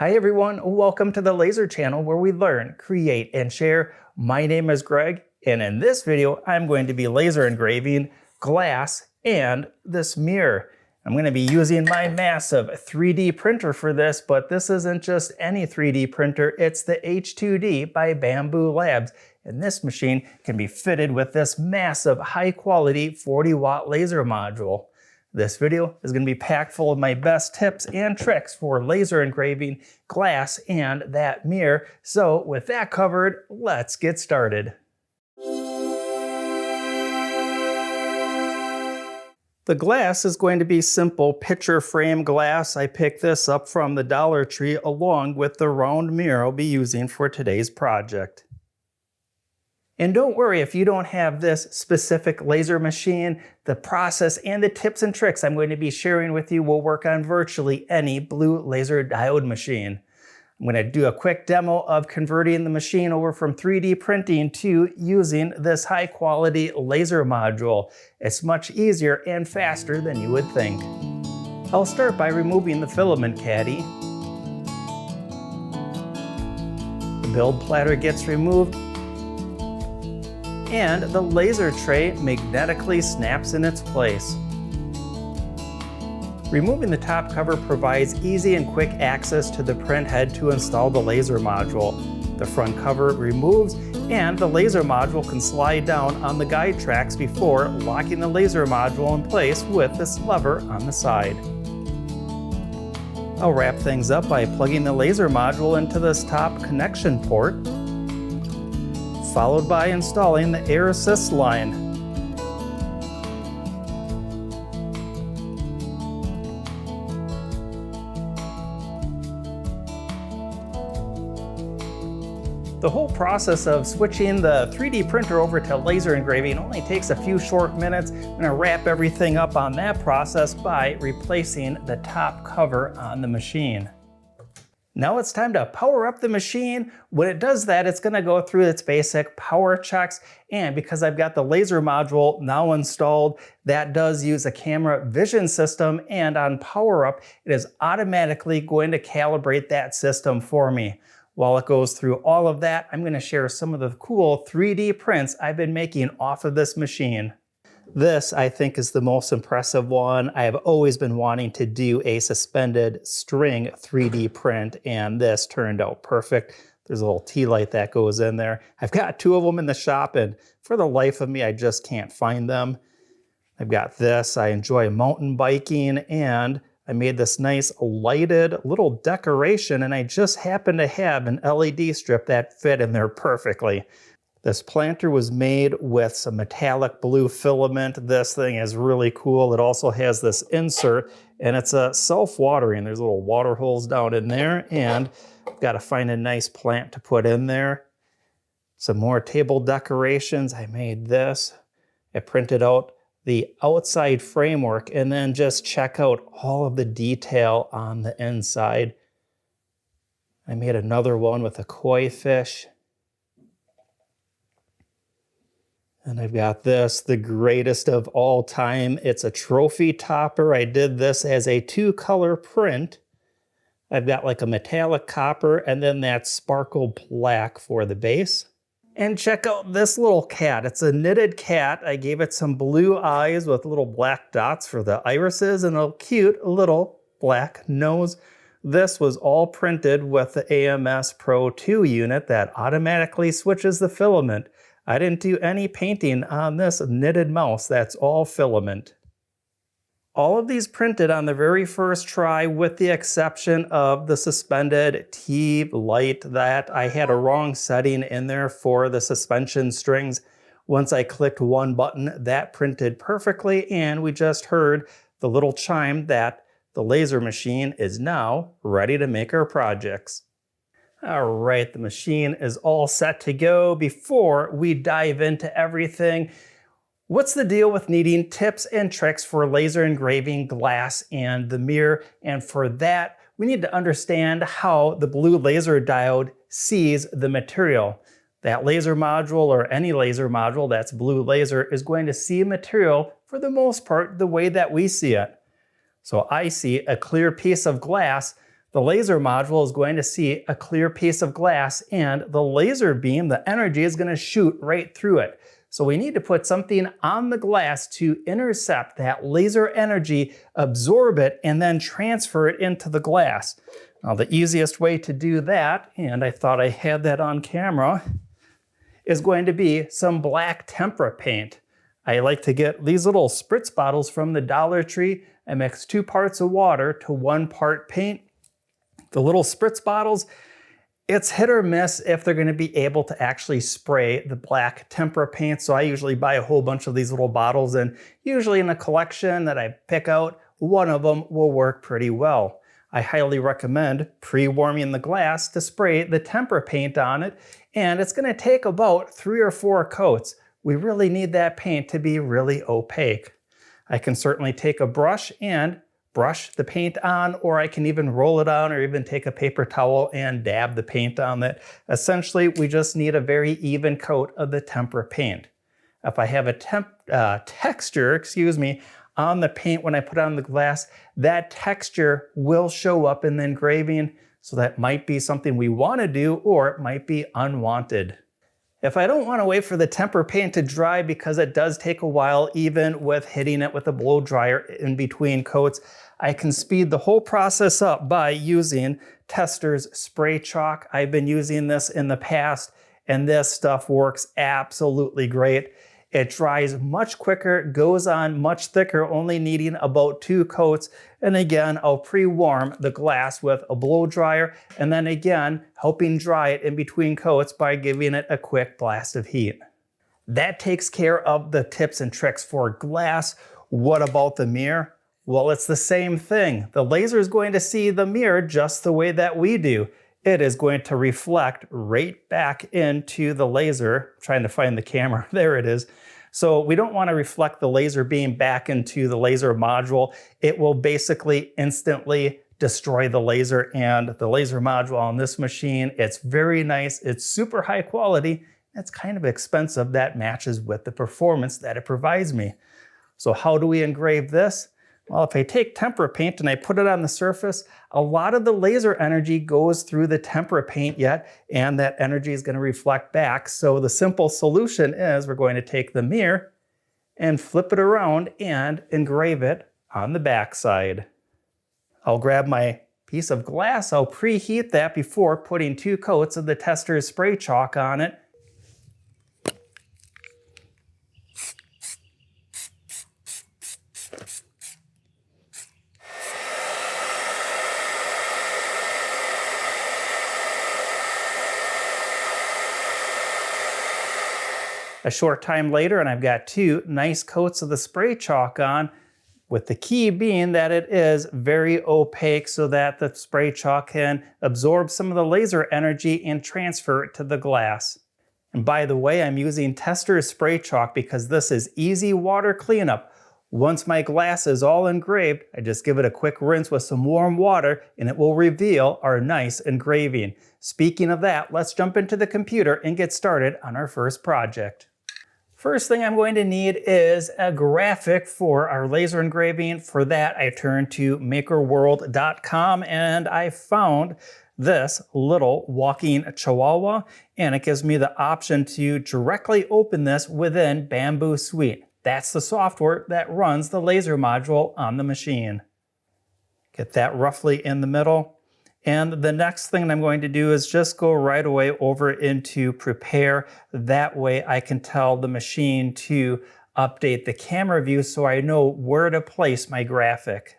Hi everyone, welcome to the Laser channel where we learn, create, and share. My name is Greg, and in this video I'm going to be laser engraving glass and this mirror. I'm going to be using my massive 3D printer for this, but this isn't just any 3D printer, it's the H2D by Bambu Labs. And this machine can be fitted with this massive high quality 40-watt laser module. This video is going to be packed full of my best tips and tricks for laser engraving, glass, and that mirror. So with that covered, let's get started. The glass is going to be simple picture frame glass. I picked this up from the Dollar Tree along with the round mirror I'll be using for today's project. And don't worry if you don't have this specific laser machine, the process and the tips and tricks I'm going to be sharing with you will work on virtually any blue laser diode machine. I'm going to do a quick demo of converting the machine over from 3D printing to using this high quality laser module. It's much easier and faster than you would think. I'll start by removing the filament caddy. The build platter gets removed, and the laser tray magnetically snaps in its place. Removing the top cover provides easy and quick access to the print head to install the laser module. The front cover removes, and the laser module can slide down on the guide tracks before locking the laser module in place with this lever on the side. I'll wrap things up by plugging the laser module into this top connection port, followed by installing the air assist line. The whole process of switching the 3D printer over to laser engraving only takes a few short minutes. I'm going to wrap everything up on that process by replacing the top cover on the machine. Now it's time to power up the machine. When it does that, it's going to go through its basic power checks. And because I've got the laser module now installed, that does use a camera vision system. And on power up, it is automatically going to calibrate that system for me. While it goes through all of that, I'm going to share some of the cool 3D prints I've been making off of this machine. This, I think, is the most impressive one. I have always been wanting to do a suspended string 3D print, and this turned out perfect. There's a little tea light that goes in there. I've got two of them in the shop, and for the life of me, I just can't find them. I've got this. I enjoy mountain biking, and I made this nice lighted little decoration, and I just happen to have an LED strip that fit in there perfectly. This planter was made with some metallic blue filament. This thing is really cool. It also has this insert, and it's a self-watering. There's little water holes down in there, and I've got to find a nice plant to put in there. Some more table decorations. I made this. I printed out the outside framework, and then just check out all of the detail on the inside. I made another one with a koi fish. And I've got this, the greatest of all time. It's a trophy topper. I did this as a 2-color print. I've got like a metallic copper and then that sparkle black for the base. And check out this little cat. It's a knitted cat. I gave it some blue eyes with little black dots for the irises and a cute little black nose. This was all printed with the AMS Pro 2 unit that automatically switches the filament. I didn't do any painting on this knitted mouse. That's all filament. All of these printed on the very first try with the exception of the suspended T light that I had a wrong setting in there for the suspension strings. Once I clicked one button, that printed perfectly, and we just heard the little chime that the laser machine is now ready to make our projects. All right, the machine is all set to go. Before we dive into everything, what's the deal with needing tips and tricks for laser engraving glass and the mirror? And for that, we need to understand how the blue laser diode sees the material. That laser module, or any laser module that's blue laser, is going to see material for the most part the way that we see it. So I see a clear piece of glass. The laser module is going to see a clear piece of glass, and the laser beam, the energy, is going to shoot right through it. So we need to put something on the glass to intercept that laser energy, absorb it, and then transfer it into the glass. Now the easiest way to do that, and I thought I had that on camera, is going to be some black tempera paint. I like to get these little spritz bottles from the Dollar Tree. I mix 2 parts of water to 1 part paint. The little spritz bottles, it's hit or miss if they're going to be able to actually spray the black tempera paint. So I usually buy a whole bunch of these little bottles, and usually in a collection that I pick out, one of them will work pretty well. I highly recommend pre-warming the glass to spray the tempera paint on it, and it's going to take about 3 or 4 coats. We really need that paint to be really opaque. I can certainly take a brush and brush the paint on, or I can even roll it on, or even take a paper towel and dab the paint on it. Essentially, we just need a very even coat of the tempera paint. If I have a texture, on the paint when I put it on the glass, that texture will show up in the engraving, so that might be something we want to do, or it might be unwanted. If I don't want to wait for the tempera paint to dry, because it does take a while even with hitting it with a blow dryer in between coats, I can speed the whole process up by using Testor's spray chalk. I've been using this in the past, and this stuff works absolutely great. It dries much quicker, goes on much thicker, only needing about 2 coats. And again, I'll pre-warm the glass with a blow dryer, and then again, helping dry it in between coats by giving it a quick blast of heat. That takes care of the tips and tricks for glass. What about the mirror? Well, it's the same thing. The laser is going to see the mirror just the way that we do. It is going to reflect right back into the laser. I'm trying to find the camera. There it is. So we don't want to reflect the laser beam back into the laser module. It will basically instantly destroy the laser and the laser module on this machine. It's very nice. It's super high quality. It's kind of expensive. That matches with the performance that it provides me. So how do we engrave this? Well, if I take tempera paint and I put it on the surface, a lot of the laser energy goes through the tempera paint yet, and that energy is going to reflect back. So the simple solution is we're going to take the mirror and flip it around and engrave it on the back side. I'll grab my piece of glass. I'll preheat that before putting 2 coats of the Testor's spray chalk on it. A short time later, and I've got 2 nice coats of the spray chalk on, with the key being that it is very opaque so that the spray chalk can absorb some of the laser energy and transfer it to the glass. And by the way, I'm using Testor's spray chalk because this is easy water cleanup. Once my glass is all engraved, I just give it a quick rinse with some warm water and it will reveal our nice engraving. Speaking of that, let's jump into the computer and get started on our first project. First thing I'm going to need is a graphic for our laser engraving. For that, I turned to makerworld.com and I found this little walking chihuahua, and it gives me the option to directly open this within Bambu Suite. That's the software that runs the laser module on the machine. Get that roughly in the middle. And the next thing I'm going to do is just go right away over into prepare. That way I can tell the machine to update the camera view so I know where to place my graphic.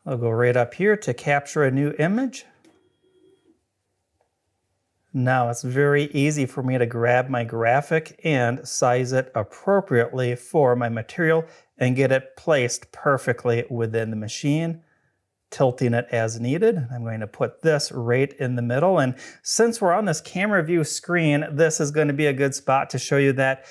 I'll go right up here to capture a new image. Now it's very easy for me to grab my graphic and size it appropriately for my material and get it placed perfectly within the machine. Tilting it as needed. I'm going to put this right in the middle, and since we're on this camera view screen, this is going to be a good spot to show you that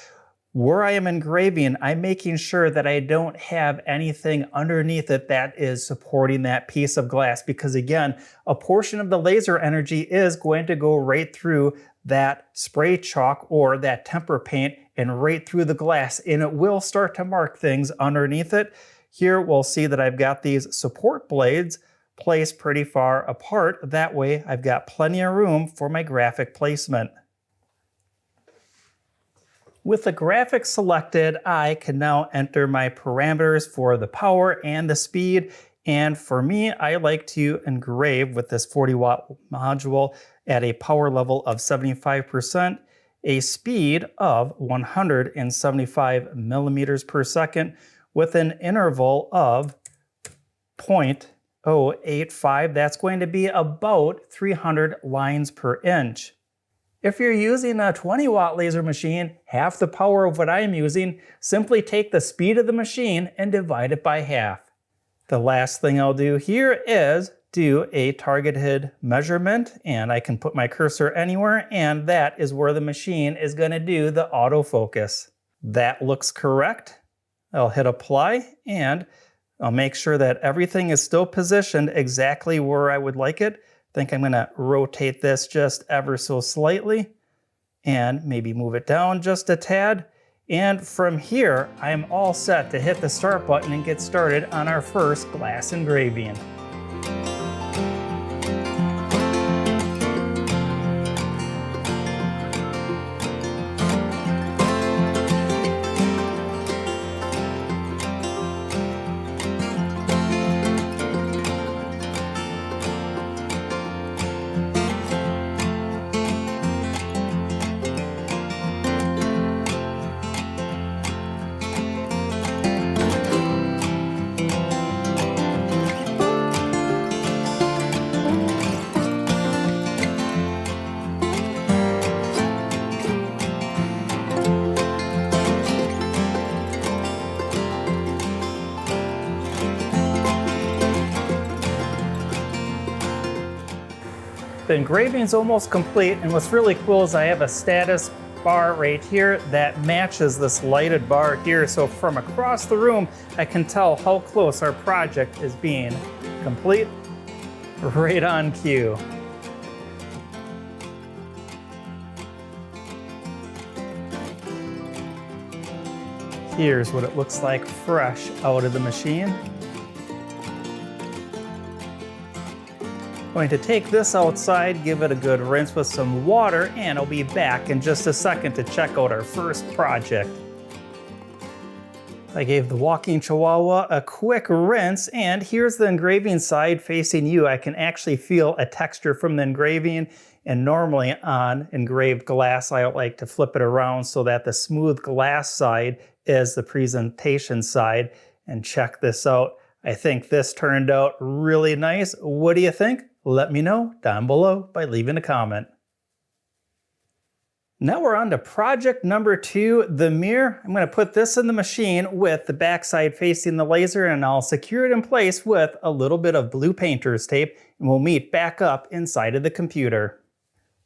where I am engraving, I'm making sure that I don't have anything underneath it that is supporting that piece of glass, because again, a portion of the laser energy is going to go right through that spray chalk or that tempera paint and right through the glass, and it will start to mark things underneath it. Here we'll see that I've got these support blades placed pretty far apart. That way I've got plenty of room for my graphic placement. With the graphic selected, I can now enter my parameters for the power and the speed. And for me, I like to engrave with this 40-watt module at a power level of 75%, a speed of 175 millimeters per second with an interval of 0.085. That's going to be about 300 lines per inch. If you're using a 20-watt laser machine, half the power of what I'm using, simply take the speed of the machine and divide it by half. The last thing I'll do here is do a targeted measurement, and I can put my cursor anywhere, and that is where the machine is going to do the autofocus. That looks correct. I'll hit apply, and I'll make sure that everything is still positioned exactly where I would like it. I think I'm going to rotate this just ever so slightly and maybe move it down just a tad. And from here, I am all set to hit the start button and get started on our first glass engraving. The engraving is almost complete, and what's really cool is I have a status bar right here that matches this lighted bar here. So from across the room, I can tell how close our project is being complete. Right on cue. Here's what it looks like fresh out of the machine. Going to take this outside, give it a good rinse with some water, and I'll be back in just a second to check out our first project. I gave the walking chihuahua a quick rinse, and here's the engraving side facing you. I can actually feel a texture from the engraving, and normally on engraved glass, I like to flip it around so that the smooth glass side is the presentation side. And check this out. I think this turned out really nice. What do you think? Let me know down below by leaving a comment. Now we're on to project number 2, the mirror. I'm going to put this in the machine with the backside facing the laser, and I'll secure it in place with a little bit of blue painter's tape, and we'll meet back up inside of the computer.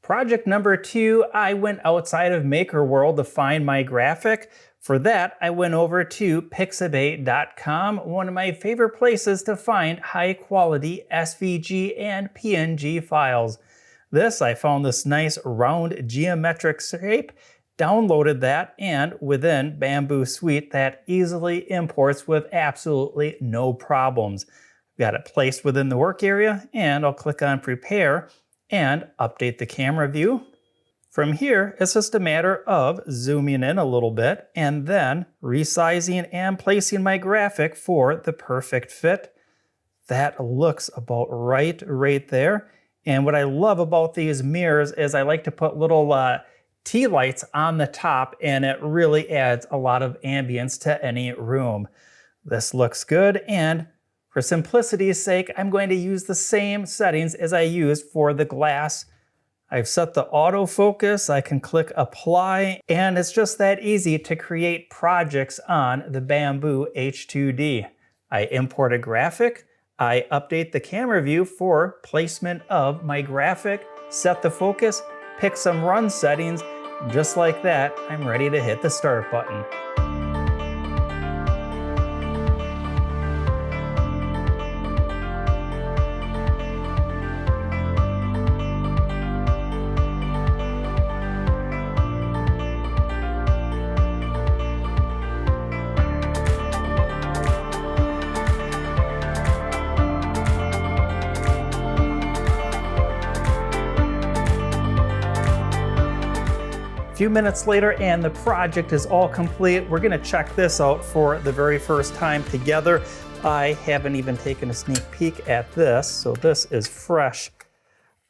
Project number 2, I went outside of Maker World to find my graphic. For that, I went over to pixabay.com, one of my favorite places to find high quality SVG and PNG files. I found this nice round geometric shape, downloaded that, and within Bambu Suite that easily imports with absolutely no problems. Got it placed within the work area, and I'll click on Prepare and update the camera view. From here, it's just a matter of zooming in a little bit and then resizing and placing my graphic for the perfect fit. That looks about right there. And what I love about these mirrors is I like to put little tea lights on the top, and it really adds a lot of ambience to any room. This looks good, and for simplicity's sake, I'm going to use the same settings as I used for the glass. I've set the autofocus, I can click apply, and it's just that easy to create projects on the Bambu H2D. I import a graphic, I update the camera view for placement of my graphic, set the focus, pick some run settings. Just like that, I'm ready to hit the start button. few minutes later and the project is all complete. We're gonna check this out for the very first time together. I haven't even taken a sneak peek at this, so this is fresh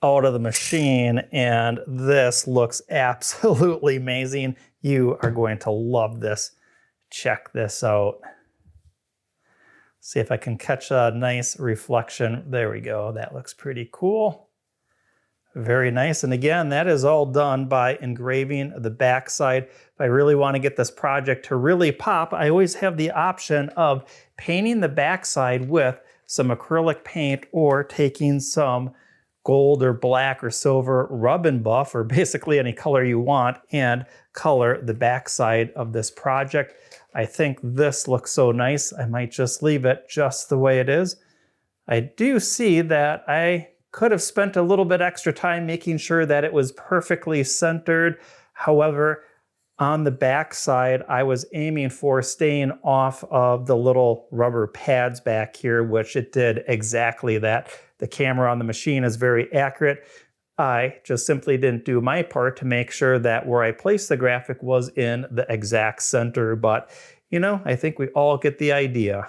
out of the machine, and this looks absolutely amazing. You are going to love this. Check this out. See if I can catch a nice reflection. There we go, that looks pretty cool. Very nice, and again, that is all done by engraving the backside. If I really want to get this project to really pop, I always have the option of painting the backside with some acrylic paint or taking some gold or black or silver rub and buff, or basically any color you want, and color the backside of this project. I think this looks so nice, I might just leave it just the way it is. I do see that I could have spent a little bit extra time making sure that it was perfectly centered. However, on the back side, I was aiming for staying off of the little rubber pads back here, which it did exactly that. The camera on the machine is very accurate. I just simply didn't do my part to make sure that where I placed the graphic was in the exact center, but you know, I think we all get the idea.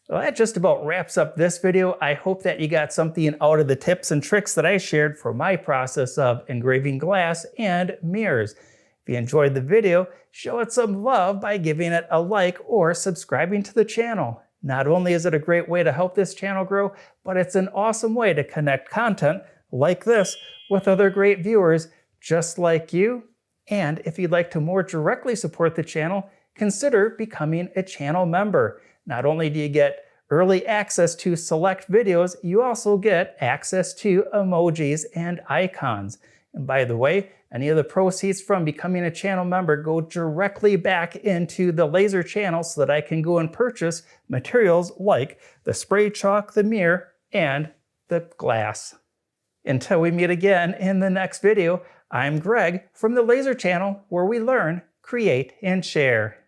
Well, that just about wraps up this video. I hope that you got something out of the tips and tricks that I shared for my process of engraving glass and mirrors. If you enjoyed the video, show it some love by giving it a like or subscribing to the channel. Not only is it a great way to help this channel grow, but it's an awesome way to connect content like this with other great viewers just like you. And if you'd like to more directly support the channel, consider becoming a channel member. Not only do you get early access to select videos, you also get access to emojis and icons. And by the way, any of the proceeds from becoming a channel member go directly back into the laser channel so that I can go and purchase materials like the spray chalk, the mirror, and the glass. Until we meet again in the next video, I'm Greg from the Laser Channel, where we learn, create, and share.